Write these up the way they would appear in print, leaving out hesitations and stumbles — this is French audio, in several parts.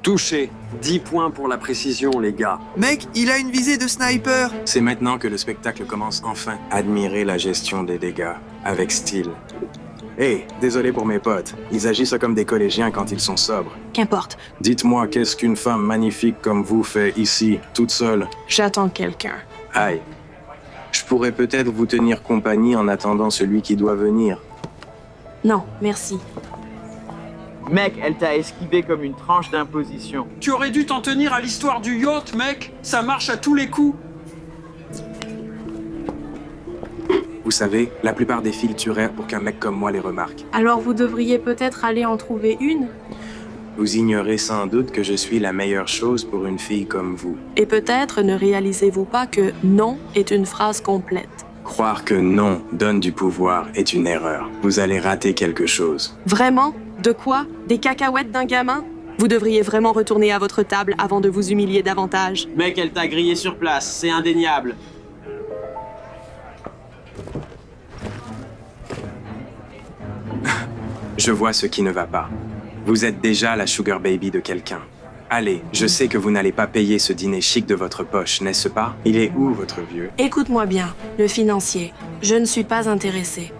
Touché. 10 points pour la précision, les gars. Mec, il a une visée de sniper. C'est maintenant que le spectacle commence enfin. Admirez la gestion des dégâts, avec style. Hey, désolé pour mes potes. Ils agissent comme des collégiens quand ils sont sobres. Qu'importe, Dites-moi, qu'est-ce qu'une femme magnifique comme vous fait ici, toute seule? j'attends quelqu'un. Aïe. Je pourrais peut-être vous tenir compagnie en attendant celui qui doit venir. Non, merci. Mec, elle t'a esquivé comme une tranche d'imposition. Tu aurais dû t'en tenir à l'histoire du yacht, mec. Ça marche à tous les coups. Vous savez, la plupart des filles tueraient pour qu'un mec comme moi les remarque. Alors vous devriez peut-être aller en trouver une. Vous ignorez sans doute que je suis la meilleure chose pour une fille comme vous. Et peut-être ne réalisez-vous pas que non est une phrase complète. Croire que non donne du pouvoir est une erreur. Vous allez rater quelque chose. Vraiment? De quoi? Des cacahuètes d'un gamin? Vous devriez vraiment retourner à votre table avant de vous humilier davantage. Mec, elle t'a grillé sur place, c'est indéniable. Je vois ce qui ne va pas. Vous êtes déjà la sugar baby de quelqu'un. Allez, je sais que vous n'allez pas payer ce dîner chic de votre poche, n'est-ce pas? Il est où, votre vieux? Écoute-moi bien, le financier. Je ne suis pas intéressée.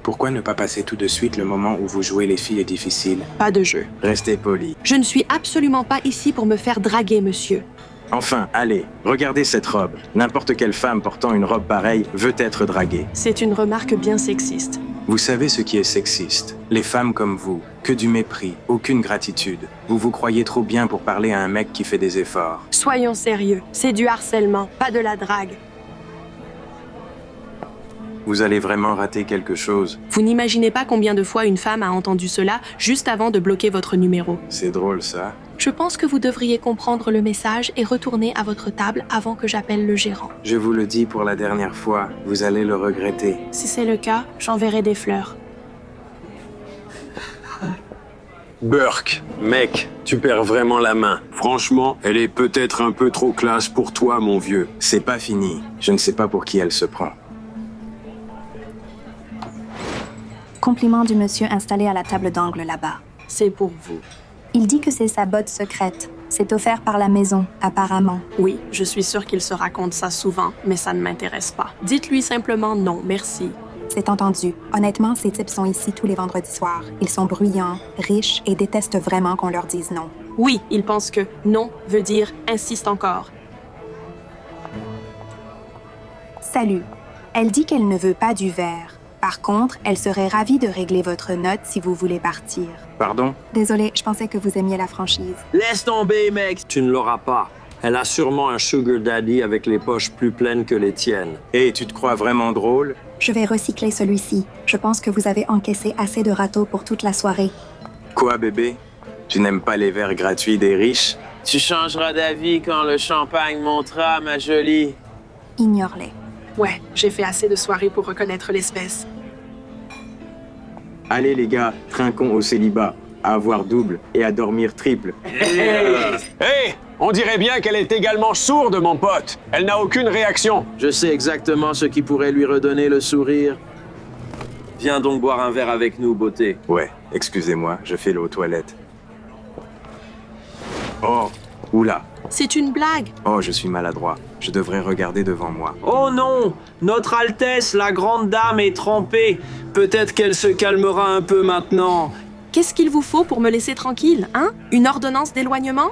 Pourquoi ne pas passer tout de suite le moment où vous jouez les filles difficiles? Pas de jeu. Restez poli. Je ne suis absolument pas ici pour me faire draguer, monsieur. Enfin, allez, regardez cette robe. N'importe quelle femme portant une robe pareille veut être draguée. C'est une remarque bien sexiste. Vous savez ce qui est sexiste? Les femmes comme vous, que du mépris, aucune gratitude. Vous vous croyez trop bien pour parler à un mec qui fait des efforts. Soyons sérieux, c'est du harcèlement, pas de la drague. Vous allez vraiment rater quelque chose. Vous n'imaginez pas combien de fois une femme a entendu cela juste avant de bloquer votre numéro. C'est drôle, ça. Je pense que vous devriez comprendre le message et retourner à votre table avant que j'appelle le gérant. Je vous le dis pour la dernière fois, vous allez le regretter. Si c'est le cas, j'enverrai des fleurs. Burke, mec, tu perds vraiment la main. Franchement, elle est peut-être un peu trop classe pour toi, mon vieux. C'est pas fini. Je ne sais pas pour qui elle se prend. Compliment du monsieur installé à la table d'angle là-bas. C'est pour vous. Il dit que c'est sa botte secrète. C'est offert par la maison, apparemment. Oui, je suis sûre qu'il se raconte ça souvent, mais ça ne m'intéresse pas. Dites-lui simplement non, merci. C'est entendu. Honnêtement, ces types sont ici tous les vendredis soirs. Ils sont bruyants, riches et détestent vraiment qu'on leur dise non. Oui, il pense que non veut dire insiste encore. Salut. Elle dit qu'elle ne veut pas du verre. Par contre, elle serait ravie de régler votre note si vous voulez partir. Pardon? Désolée, je pensais que vous aimiez la franchise. Laisse tomber, mec. Tu ne l'auras pas. Elle a sûrement un sugar daddy avec les poches plus pleines que les tiennes. Hé, tu te crois vraiment drôle? Je vais recycler celui-ci. Je pense que vous avez encaissé assez de râteaux pour toute la soirée. Quoi, bébé? Tu n'aimes pas les verres gratuits des riches? Tu changeras d'avis quand le champagne montera, ma jolie. Ignore-les. Ouais, j'ai fait assez de soirées pour reconnaître l'espèce. Allez, les gars, trinquons au célibat. À avoir double et à dormir triple. Hé, on dirait bien qu'elle est également sourde, mon pote. Elle n'a aucune réaction. Je sais exactement ce qui pourrait lui redonner le sourire. Viens donc boire un verre avec nous, beauté. Ouais, excusez-moi, je fais le aux toilettes. Oh, oula. C'est une blague. Oh, je suis maladroit. Je devrais regarder devant moi. Oh non! Notre Altesse, la grande dame, est trempée. Peut-être qu'elle se calmera un peu maintenant. Qu'est-ce qu'il vous faut pour me laisser tranquille, hein? Une ordonnance d'éloignement?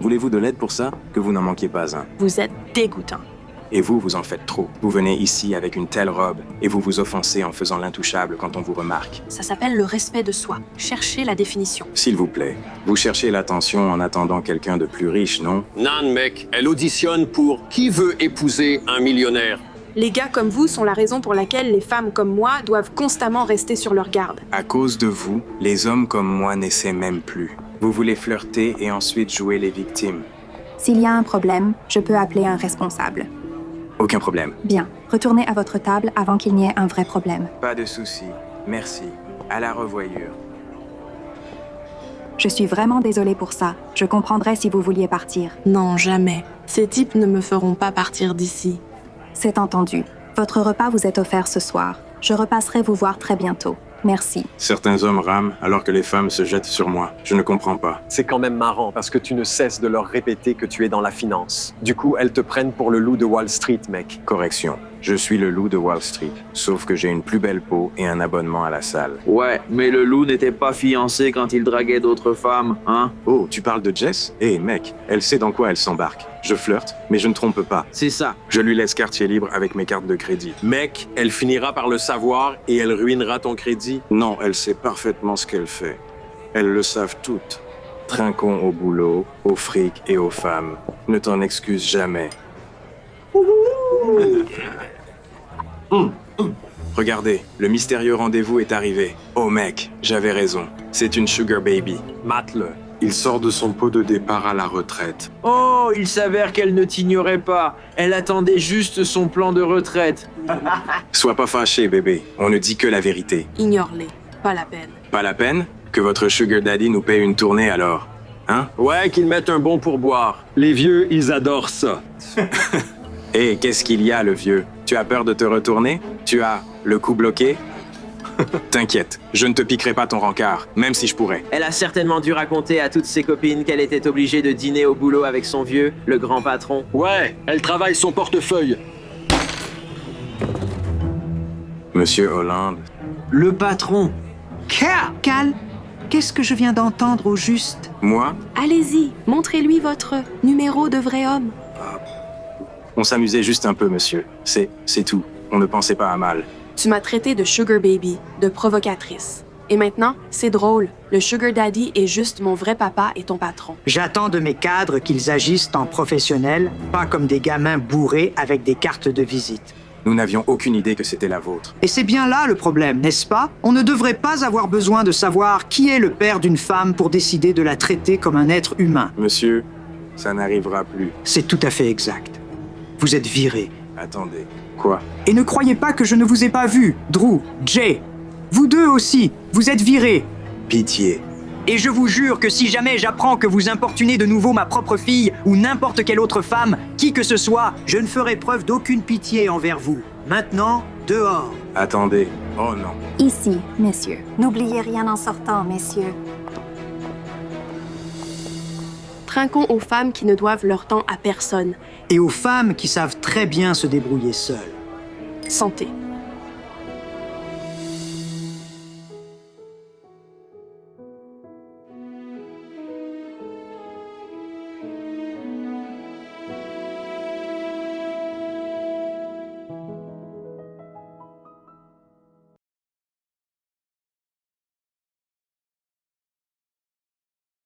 Voulez-vous de l'aide pour ça? Que vous n'en manquiez pas un. Vous êtes dégoûtant. Et vous en faites trop. Vous venez ici avec une telle robe et vous vous offensez en faisant l'intouchable quand on vous remarque. Ça s'appelle le respect de soi. Cherchez la définition. S'il vous plaît, vous cherchez l'attention en attendant quelqu'un de plus riche, non? Non, mec, elle auditionne pour qui veut épouser un millionnaire. Les gars comme vous sont la raison pour laquelle les femmes comme moi doivent constamment rester sur leur garde. À cause de vous, les hommes comme moi n'essaient même plus. Vous voulez flirter et ensuite jouer les victimes. S'il y a un problème, je peux appeler un responsable. Aucun problème. Bien, retournez à votre table avant qu'il n'y ait un vrai problème. Pas de souci. Merci. À la revoyure. Je suis vraiment désolée pour ça. Je comprendrais si vous vouliez partir. Non, jamais. Ces types ne me feront pas partir d'ici. C'est entendu. Votre repas vous est offert ce soir. Je repasserai vous voir très bientôt. Merci. Certains hommes rament alors que les femmes se jettent sur moi. Je ne comprends pas. C'est quand même marrant parce que tu ne cesses de leur répéter que tu es dans la finance. Du coup, elles te prennent pour le loup de Wall Street, mec. Correction. Je suis le loup de Wall Street. Sauf que j'ai une plus belle peau et un abonnement à la salle. Ouais, mais le loup n'était pas fiancé quand il draguait d'autres femmes, hein? Oh, tu parles de Jess? Eh mec, elle sait dans quoi elle s'embarque. Je flirte, mais je ne trompe pas. C'est ça. Je lui laisse quartier libre avec mes cartes de crédit. Mec, elle finira par le savoir et elle ruinera ton crédit. Non, elle sait parfaitement ce qu'elle fait. Elles le savent toutes. Trinquons au boulot, au fric et aux femmes. Ne t'en excuse jamais. Regardez, le mystérieux rendez-vous est arrivé. Oh mec, j'avais raison. C'est une sugar baby. Mate-le. Il sort de son pot de départ à la retraite. Oh, il s'avère qu'elle ne t'ignorait pas. Elle attendait juste son plan de retraite. Sois pas fâché, bébé. On ne dit que la vérité. Ignore-les. Pas la peine. Pas la peine? Que votre sugar daddy nous paye une tournée alors. Hein? Ouais, qu'ils mettent un bon pourboire. Les vieux, ils adorent ça. Hé, qu'est-ce qu'il y a, le vieux? Tu as peur de te retourner? Tu as le cou bloqué? T'inquiète, je ne te piquerai pas ton rencard, même si je pourrais. Elle a certainement dû raconter à toutes ses copines qu'elle était obligée de dîner au boulot avec son vieux, le grand patron. Ouais, elle travaille son portefeuille. Monsieur Hollande, Le patron. Cal, qu'est-ce que je viens d'entendre au juste? moi, Allez-y, montrez-lui votre numéro de vrai homme. on s'amusait juste un peu, monsieur. C'est tout. On ne pensait pas à mal. Tu m'as traité de sugar baby, de provocatrice. Et maintenant, c'est drôle. Le sugar daddy est juste mon vrai papa et ton patron. J'attends de mes cadres qu'ils agissent en professionnels, pas comme des gamins bourrés avec des cartes de visite. Nous n'avions aucune idée que c'était la vôtre. Et c'est bien là le problème, n'est-ce pas? On ne devrait pas avoir besoin de savoir qui est le père d'une femme pour décider de la traiter comme un être humain. Monsieur, ça n'arrivera plus. C'est tout à fait exact. Vous êtes viré. Attendez. Quoi? Et ne croyez pas que je ne vous ai pas vu, Drew, Jay. Vous deux aussi, vous êtes virés. Pitié. Et je vous jure que si jamais j'apprends que vous importunez de nouveau ma propre fille ou n'importe quelle autre femme, qui que ce soit, je ne ferai preuve d'aucune pitié envers vous. Maintenant, dehors. Attendez. Oh non. Ici, messieurs. N'oubliez rien en sortant, messieurs. Trinquons aux femmes qui ne doivent leur temps à personne. Et aux femmes qui savent très bien se débrouiller seules. Santé.